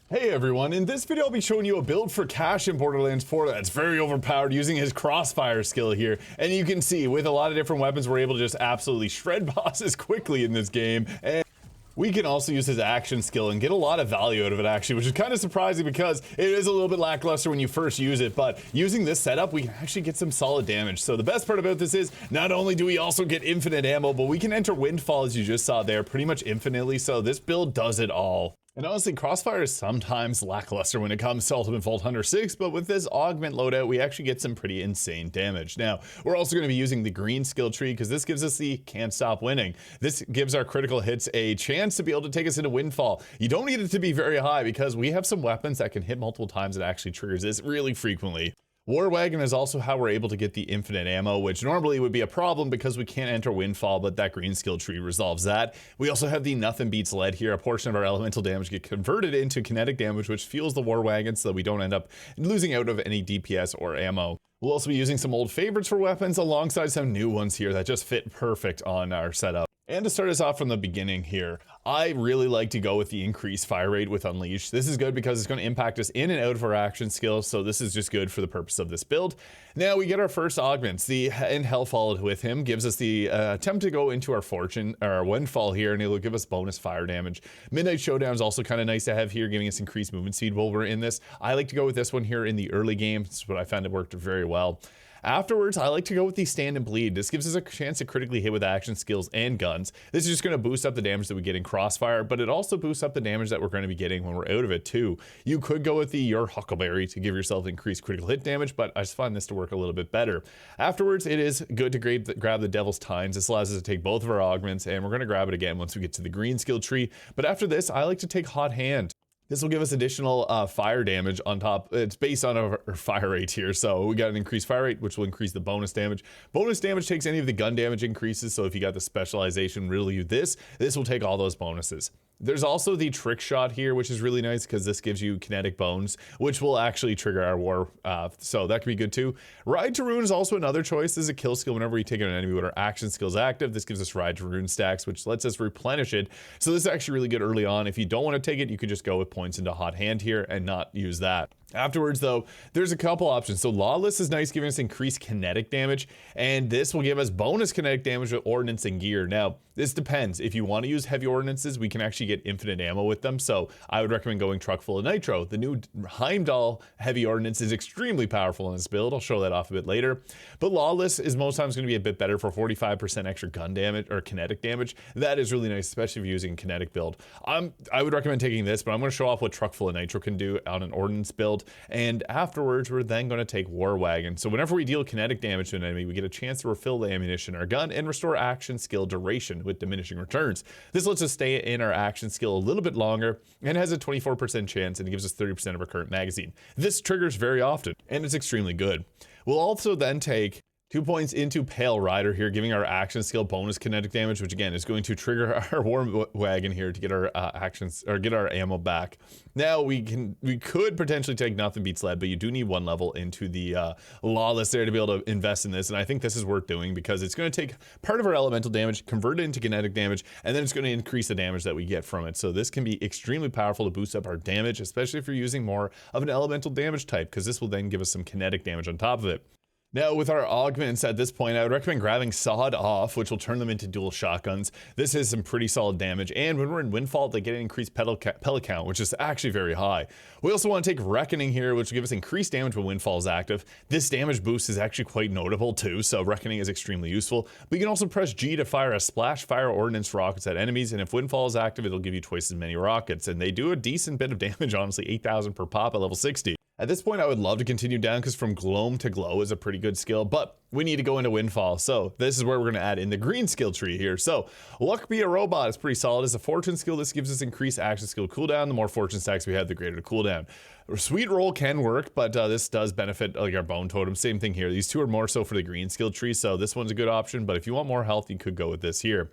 Hey everyone, in this video I'll be showing you a build for Cash in Borderlands 4 that's very overpowered using his crossfire skill here. And you can see with a lot of different weapons we're able to just absolutely shred bosses quickly in this game. And we can also use his action skill and get a lot of value out of it actually, which is kind of surprising because it is a little bit lackluster when you first use it, but using this setup we can actually get some solid damage. So the best part about this is not only do we also get infinite ammo, but we can enter windfall as you just saw there pretty much infinitely, so this build does it all. And honestly, Crossfire is sometimes lackluster when it comes to Ultimate Vault Hunter 6, but with this augment loadout, we actually get some pretty insane damage. Now, we're also going to be using the green skill tree because this gives us the can't stop winning. This gives our critical hits a chance to be able to take us into windfall. You don't need it to be very high because we have some weapons that can hit multiple times. It actually triggers this really frequently. War Wagon is also how we're able to get the infinite ammo, which normally would be a problem because we can't enter windfall, but that green skill tree resolves that. We also have the nothing beats lead here. A portion of our elemental damage get converted into kinetic damage, which fuels the War Wagon so that we don't end up losing out of any DPS or ammo. We'll also be using some old favorites for weapons alongside some new ones here that just fit perfect on our setup. And to start us off from the beginning here, I really like to go with the increased fire rate with Unleash. This is good because it's going to impact us in and out of our action skills, so this is just good for the purpose of this build. Now we get our first augments. The and Hell followed with him gives us the attempt to go into our fortune, or our windfall here, and it'll give us bonus fire damage. Midnight Showdown is also kind of nice to have here, giving us increased movement speed while we're in this. I like to go with this one here in the early game. This is what I found it worked very well. Afterwards, I like to go with the Stand and Bleed. This gives us a chance to critically hit with action skills and guns. This is just going to boost up the damage that we get in Crossfire, but it also boosts up the damage that we're going to be getting when we're out of it too. You could go with the Your Huckleberry to give yourself increased critical hit damage, but I just find this to work a little bit better. Afterwards, it is good to grab the Devil's Tines. This allows us to take both of our augments, and we're going to grab it again once we get to the green skill tree. But after this, I like to take Hot Hand. This will give us additional fire damage on top. It's based on our fire rate here. So we got an increased fire rate, which will increase the bonus damage. Bonus damage takes any of the gun damage increases. So if you got the specialization, really this will take all those bonuses. There's also the trick shot here, which is really nice because this gives you kinetic bones, which will actually trigger our war. So that could be good too. Ride to Ruin is also another choice. This is a kill skill whenever we take out an enemy with our action skills active. This gives us Ride to Ruin stacks, which lets us replenish it. So this is actually really good early on. If you don't want to take it, you could just go with points into Hot Hand here and not use that. Afterwards though, there's a couple options. So Lawless is nice, giving us increased kinetic damage, and this will give us bonus kinetic damage with Ordnance and gear. Now, this depends. If you want to use heavy ordnances, we can actually get infinite ammo with them, so I would recommend going truck full of nitro. The new Heimdall heavy ordnance is extremely powerful in this build. I'll show that off a bit later. But Lawless is most times going to be a bit better for 45% extra gun damage or kinetic damage. That is really nice, especially if you're using kinetic build. I would recommend taking this, but I'm going to show off what truck full of nitro can do on an ordnance build. And afterwards, we're then going to take War Wagon. So whenever we deal kinetic damage to an enemy, we get a chance to refill the ammunition in our gun and restore action skill duration with diminishing returns. This lets us stay in our action skill a little bit longer and has a 24% chance, and it gives us 30% of our current magazine. This triggers very often, and it's extremely good. We'll also then take 2 points into Pale Rider here, giving our action skill bonus kinetic damage, which again is going to trigger our War Wagon here to get our actions or get our ammo back. Now we could potentially take Nothing Beats Lead, but you do need one level into the Lawless there to be able to invest in this, and I think this is worth doing because it's going to take part of our elemental damage, convert it into kinetic damage, and then it's going to increase the damage that we get from it. So this can be extremely powerful to boost up our damage, especially if you're using more of an elemental damage type, because this will then give us some kinetic damage on top of it. Now with our augments at this point, I would recommend grabbing Sawed Off, which will turn them into dual shotguns. This is some pretty solid damage, and when we're in Windfall, they get an increased pellet count, which is actually very high. We also want to take Reckoning here, which will give us increased damage when Windfall is active. This damage boost is actually quite notable too, so Reckoning is extremely useful. But you can also press G to fire a splash fire ordnance rockets at enemies, and if Windfall is active, it'll give you twice as many rockets, and they do a decent bit of damage, honestly, 8,000 per pop at level 60. At this point, I would love to continue down because from Gloam to Glow is a pretty good skill, but we need to go into Windfall. So this is where we're going to add in the green skill tree here. So Luck Be a Robot is pretty solid. It's a fortune skill. This gives us increased action skill cooldown. The more fortune stacks we have, the greater the cooldown. Sweet Roll can work, but this does benefit like our Bone Totem. Same thing here. These two are more so for the green skill tree, so this one's a good option, but if you want more health, you could go with this here.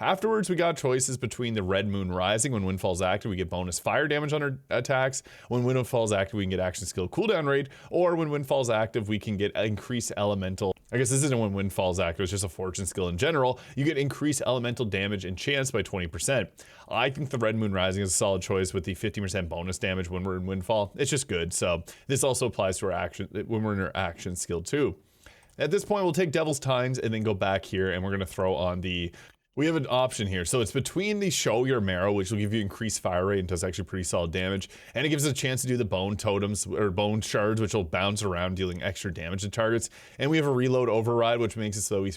Afterwards, we got choices between the Red Moon Rising. When windfall's active, we get bonus fire damage on our attacks. When windfall's active, we can get action skill cooldown rate, or when windfall's active, we can get increased elemental. I guess this isn't when windfall's active, it's just a fortune skill in general. You get increased elemental damage and chance by 20%. I think the Red Moon Rising is a solid choice with the 50% bonus damage when we're in windfall. It's just good. So this also applies to our action when we're in our action skill too. At this point, we'll take Devil's Tines and then go back here, and we're going to throw on the... We have an option here. So it's between the Show Your Marrow, which will give you increased fire rate and does actually pretty solid damage. And it gives us a chance to do the Bone Totems or Bone Shards, which will bounce around, dealing extra damage to targets. And we have a Reload Override, which makes it so we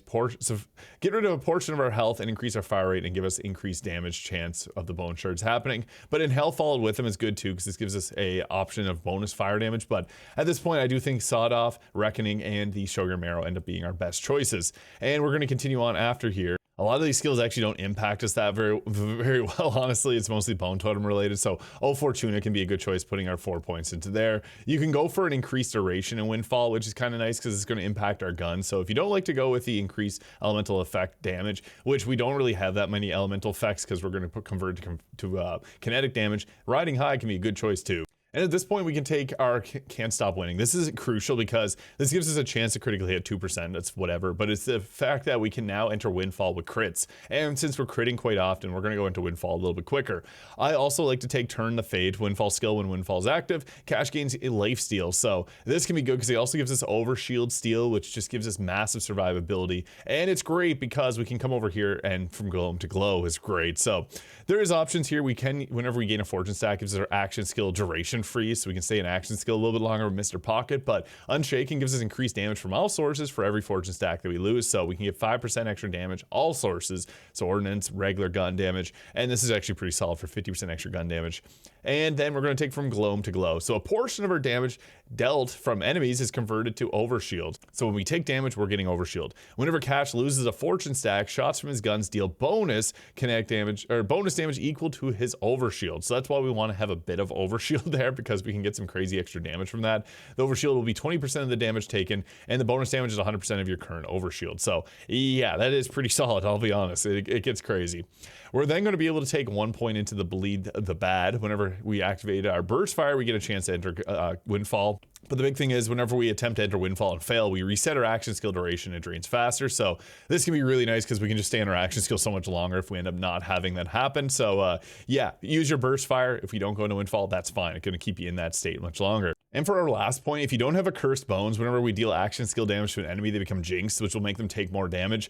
get rid of a portion of our health and increase our fire rate and give us increased damage chance of the Bone Shards happening. But in Hell followed with them is good too, because this gives us a option of bonus fire damage. But at this point, I do think Sawed Off, Reckoning, and the Show Your Marrow end up being our best choices. And we're going to continue on after here. A lot of these skills actually don't impact us that very well, honestly. It's mostly Bone Totem related, so O Fortuna can be a good choice, putting our 4 points into there. You can go for an increased duration in Windfall, which is kind of nice because it's going to impact our gun. So if you don't like to go with the increased elemental effect damage, which we don't really have that many elemental effects because we're going to convert to kinetic damage, Riding High can be a good choice too. And at this point, we can take our Can't Stop Winning. This is crucial because this gives us a chance to critically hit 2%. That's whatever. But it's the fact that we can now enter Windfall with crits. And since we're critting quite often, we're going to go into Windfall a little bit quicker. I also like to take Turn the Fate Windfall skill when Windfall's active. Cash gains a life steal. So this can be good because it also gives us Overshield Steal, which just gives us massive survivability. And it's great because we can come over here and from Glow to Glow is great. So there is options here. We can, whenever we gain a Fortune stack, gives us our action skill duration freeze, so we can stay in action skill a little bit longer with Mr. Pocket. But Unshaken gives us increased damage from all sources for every Fortune stack that we lose, so we can get 5% extra damage all sources, so Ordnance, regular gun damage, and this is actually pretty solid for 50% extra gun damage. And then we're going to take from Gloam to Glow, so a portion of our damage dealt from enemies is converted to Overshield. So when we take damage, we're getting Overshield. Whenever Cash loses a Fortune stack, shots from his guns deal bonus kinetic damage, or bonus damage equal to his Overshield. So that's why we want to have a bit of Overshield there, because we can get some crazy extra damage from that. The Overshield will be 20% of the damage taken, and the bonus damage is 100% of your current Overshield. So yeah, that is pretty solid, I'll be honest. It gets crazy. We're then going to be able to take 1 point into the Bleed the Bad. Whenever we activate our Burst Fire, we get a chance to enter Windfall. But the big thing is, whenever we attempt to enter Windfall and fail, we reset our action skill duration. It drains faster. So this can be really nice because we can just stay in our action skill so much longer if we end up not having that happen. So yeah, use your Burst Fire. If we don't go into Windfall, that's fine. It's going to keep you in that state much longer. And for our last point, if you don't have a Cursed Bones, whenever we deal action skill damage to an enemy, they become jinxed, which will make them take more damage.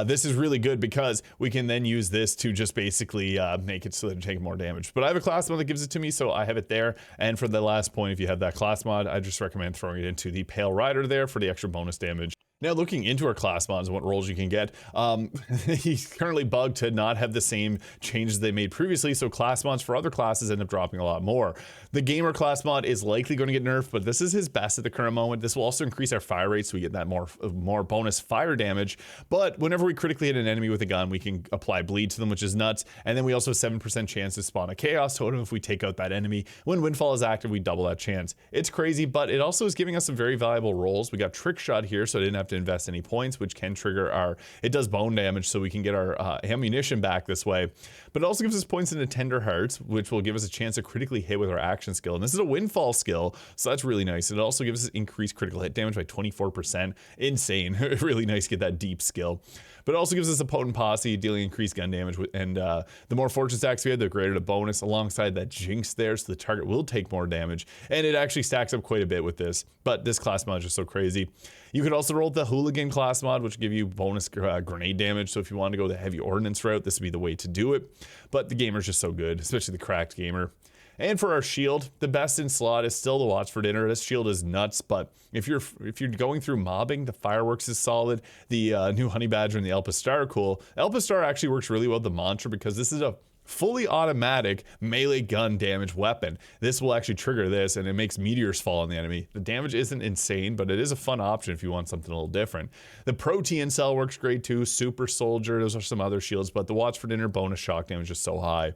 This is really good because we can then use this to just basically make it so that they take more damage. But I have a class mod that gives it to me, so I have it there. And for the last point, if you have that class mod, I just recommend throwing it into the Pale Rider there for the extra bonus damage. Now, looking into our class mods and what roles you can get, he's currently bugged to not have the same changes they made previously, so class mods for other classes end up dropping a lot more. The Gamer class mod is likely going to get nerfed, but this is his best at the current moment. This will also increase our fire rate, so we get that more bonus fire damage. But whenever we critically hit an enemy with a gun, we can apply bleed to them, which is nuts. And then we also have 7% chance to spawn a Chaos Totem if we take out that enemy. When Windfall is active, we double that chance. It's crazy, but it also is giving us some very valuable roles. We got Trick Shot here, so I didn't have to invest any points, which can trigger our, it does bone damage, so we can get our ammunition back this way. But it also gives us points into Tender Hearts, which will give us a chance to critically hit with our action skill. And this is a Windfall skill, so that's really nice. It also gives us increased critical hit damage by 24%. Insane. Really nice to get that deep skill. But it also gives us a Potent Posse, dealing increased gun damage, and the more Fortune stacks we have, the greater the bonus alongside that Jinx there, so the target will take more damage. And it actually stacks up quite a bit with this, but this class mod is just so crazy. You could also roll the Hooligan class mod, which will give you bonus grenade damage, so if you want to go the heavy ordnance route, this would be the way to do it. But the Gamer's just so good, especially the cracked Gamer. And for our shield, the best in slot is still the Watch for Dinner. This shield is nuts, but if you're going through mobbing, the Fireworks is solid. The new Honey Badger and the Elpis Star are cool. Elpis Star actually works really well with the Mantra because this is a fully automatic melee gun damage weapon. This will actually trigger this, and it makes meteors fall on the enemy. The damage isn't insane, but it is a fun option if you want something a little different. The Protean Cell works great too. Super Soldier, those are some other shields, but the Watch for Dinner bonus shock damage is so high.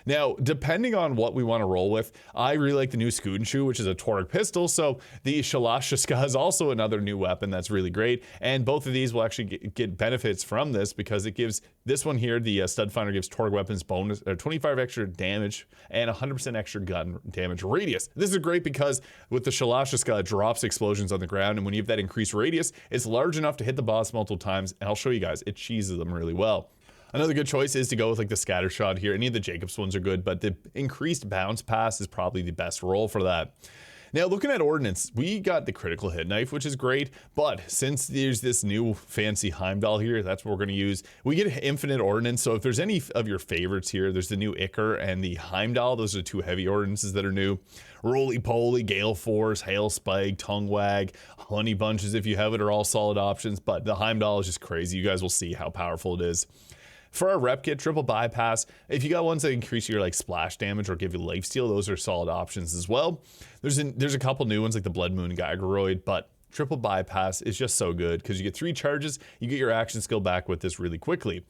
Now, depending on what we want to roll with, I really like the new Skudenshu, which is a Torque pistol. So the CROSS-FIRE is also another new weapon that's really great. And both of these will actually get benefits from this because it gives this one here, the Stud Finder, gives Torque weapons bonus 25 extra damage and 100% extra gun damage radius. This is great because with the CROSS-FIRE, it drops explosions on the ground. And when you have that increased radius, it's large enough to hit the boss multiple times. And I'll show you guys, it cheeses them really well. Another good choice is to go with like the scatter shot here. Any of the Jacobs ones are good, but the increased bounce pass is probably the best roll for that. Now, looking at Ordnance, we got the critical hit knife, which is great, but since there's this new fancy Heimdall here, that's what we're going to use. We get infinite Ordnance, so if there's any of your favorites here, there's the new Icar and the Heimdall. Those are the two heavy Ordnances that are new. Roly-Poly, Gale Force, Hail Spike, Tongue Wag, Honey Bunches, if you have it, are all solid options, but the Heimdall is just crazy. You guys will see how powerful it is. For our Repkit, triple bypass, if you got ones that increase your like splash damage or give you lifesteal, those are solid options as well. There's a couple new ones like the Blood Moon Geigeroid, but triple bypass is just so good because you get 3 charges, you get your action skill back with this really quickly.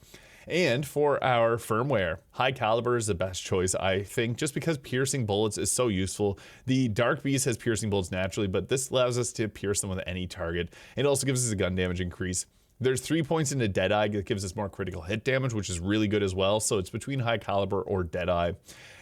And for our firmware, high caliber is the best choice, I think, just because piercing bullets is so useful. The Dark Beast has piercing bullets naturally, but this allows us to pierce them with any target. It also gives us a gun damage increase. There's 3 points into Deadeye that gives us more critical hit damage, which is really good as well. So it's between high caliber or Deadeye.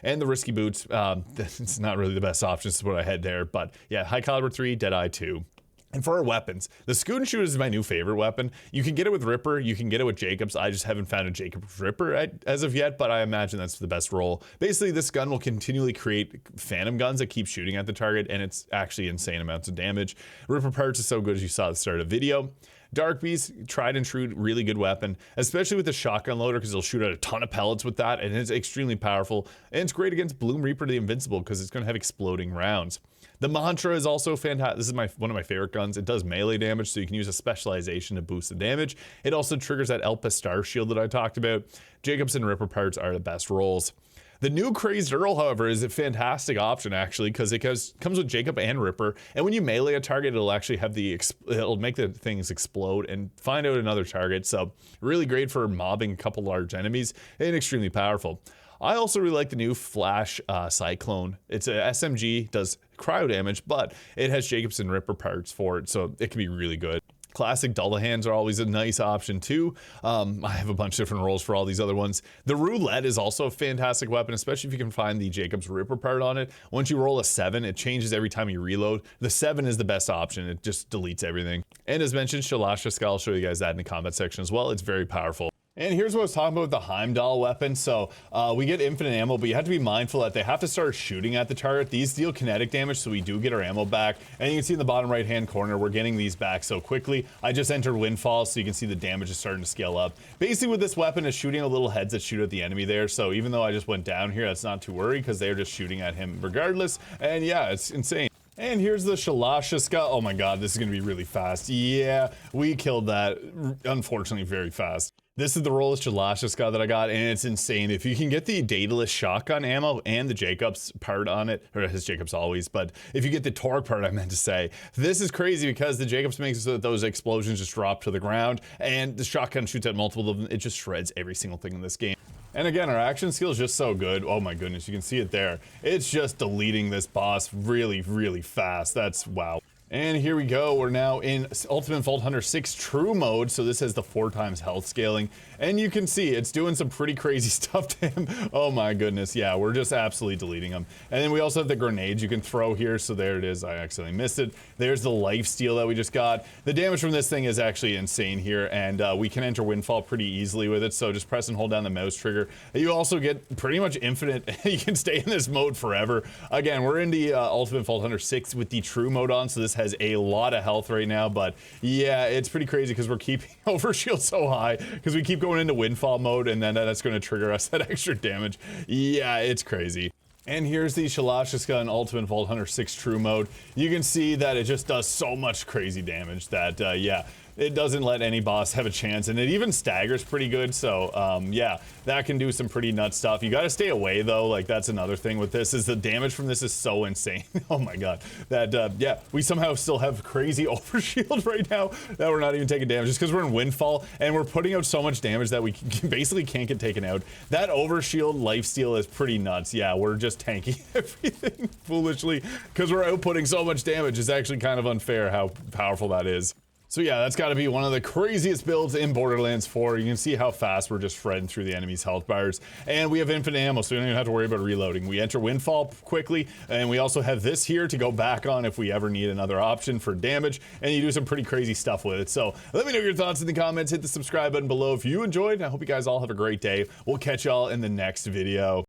And the Risky Boots, it's not really the best option, is what I had there. But yeah, high caliber 3, Deadeye 2. And for our weapons, the Skudenshu is my new favorite weapon. You can get it with Ripper, you can get it with Jacobs. I just haven't found a Jacobs Ripper as of yet, but I imagine that's the best roll. Basically, this gun will continually create phantom guns that keep shooting at the target, and it's actually insane amounts of damage. Ripper parts is so good as you saw at the start of the video. Dark Beast, tried and true, really good weapon, especially with the shotgun loader because it'll shoot out a ton of pellets with that, and it's extremely powerful. And it's great against Bloom Reaper the Invincible because it's going to have exploding rounds. The Mantra is also fantastic. This is one of my favorite guns. It does melee damage, so you can use a specialization to boost the damage. It also triggers that Elpis Star Shield that I talked about. Jacobs and Ripper parts are the best rolls. The new Crazed Earl, however, is a fantastic option actually because it comes with Jacob and Ripper, and when you melee a target, it'll actually have it'll make the things explode and find out another target. So really great for mobbing a couple large enemies and extremely powerful. I also really like the new Flash Cyclone. It's a SMG, does cryo damage, but it has Jacobs and Ripper parts for it, so it can be really good. Classic Dullahands are always a nice option too. I have a bunch of different rolls for all these other ones. The Roulette is also a fantastic weapon, especially if you can find the Jacobs Ripper part on it. Once you roll a 7, it changes every time you reload. The 7 is the best option. It just deletes everything. And as mentioned, CROSS-FIRE, I'll show you guys that in the comment section as well. It's very powerful. And here's what I was talking about with the Heimdall weapon. So we get infinite ammo, but you have to be mindful that they have to start shooting at the target. These deal kinetic damage, so we do get our ammo back. And you can see in the bottom right-hand corner, we're getting these back so quickly. I just entered Windfall, so you can see the damage is starting to scale up. Basically, with this weapon is shooting at little heads that shoot at the enemy there. So even though I just went down here, that's not too worried because they're just shooting at him regardless. And yeah, it's insane. And here's the CROSS-FIRE. Oh my god, this is going to be really fast. Yeah, we killed that, unfortunately, very fast. This is the roll of CROSS-FIRE that I got, and it's insane. If you can get the dataless shotgun ammo and the Jacobs part on it, or his Jacobs always, but if you get the Torque part, I meant to say, this is crazy because the Jacobs makes it so that those explosions just drop to the ground, and the shotgun shoots at multiple of them. It just shreds every single thing in this game. And again, our action skill is just so good. Oh my goodness, you can see it there. It's just deleting this boss really, really fast. That's wow. And here we go, we're now in Ultimate Vault Hunter 6 True Mode, so this has the 4x health scaling, and you can see it's doing some pretty crazy stuff to him. Oh my goodness, yeah, we're just absolutely deleting him. And then we also have the grenades you can throw here, so there it is, I accidentally missed it. There's the life steal that we just got. The damage from this thing is actually insane here, and we can enter Windfall pretty easily with it, so just press and hold down the mouse trigger. You also get pretty much infinite, you can stay in this mode forever. Again, we're in the Ultimate Vault Hunter 6 with the True Mode on, so this has a lot of health right now, but yeah, it's pretty crazy because we're keeping overshield so high because we keep going into Windfall mode, and then that's going to trigger us that extra damage. Yeah, it's crazy. And here's the CROSS-FIRE and Ultimate Vault Hunter 6 True Mode. You can see that it just does so much crazy damage that, yeah, it doesn't let any boss have a chance, and it even staggers pretty good. So yeah, that can do some pretty nuts stuff. You got to stay away though. Like that's another thing with this, is the damage from this is so insane. Oh my god, that yeah, we somehow still have crazy overshield right now that we're not even taking damage just because we're in windfall and we're putting out so much damage that we basically can't get taken out. That overshield lifesteal is pretty nuts. Yeah, we're just tanking everything foolishly because we're outputting so much damage. It's actually kind of unfair how powerful that is. So yeah, that's got to be one of the craziest builds in Borderlands 4. You can see how fast we're just shredding through the enemy's health bars. And we have infinite ammo, so we don't even have to worry about reloading. We enter Windfall quickly, and we also have this here to go back on if we ever need another option for damage, and you do some pretty crazy stuff with it. So let me know your thoughts in the comments. Hit the subscribe button below if you enjoyed. I hope you guys all have a great day. We'll catch y'all in the next video.